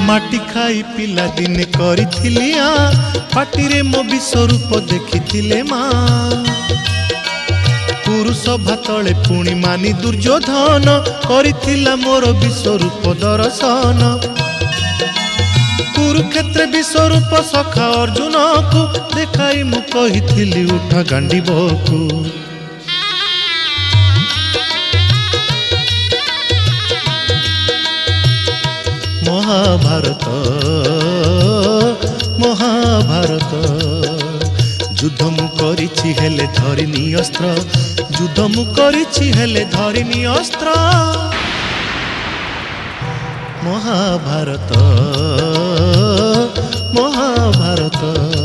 माटी खाई पिला दिने करिथिली पाटिरे मो विश्वरूप देखिथिले माँ पुरुष भातले पुणी मानी दुर्योधन करिथिला मोर विश्वरूप दर्शन कुरुक्षेत्र विश्वरूप सखा अर्जुन को देखाई मु कहिथिली उठ गांडीबकु महाभारत महाभारत युद्ध मु करिछि हेले धरिनी अस्त्र युद्ध मु करिछि हेले धरिनी अस्त्र महाभारत महाभारत।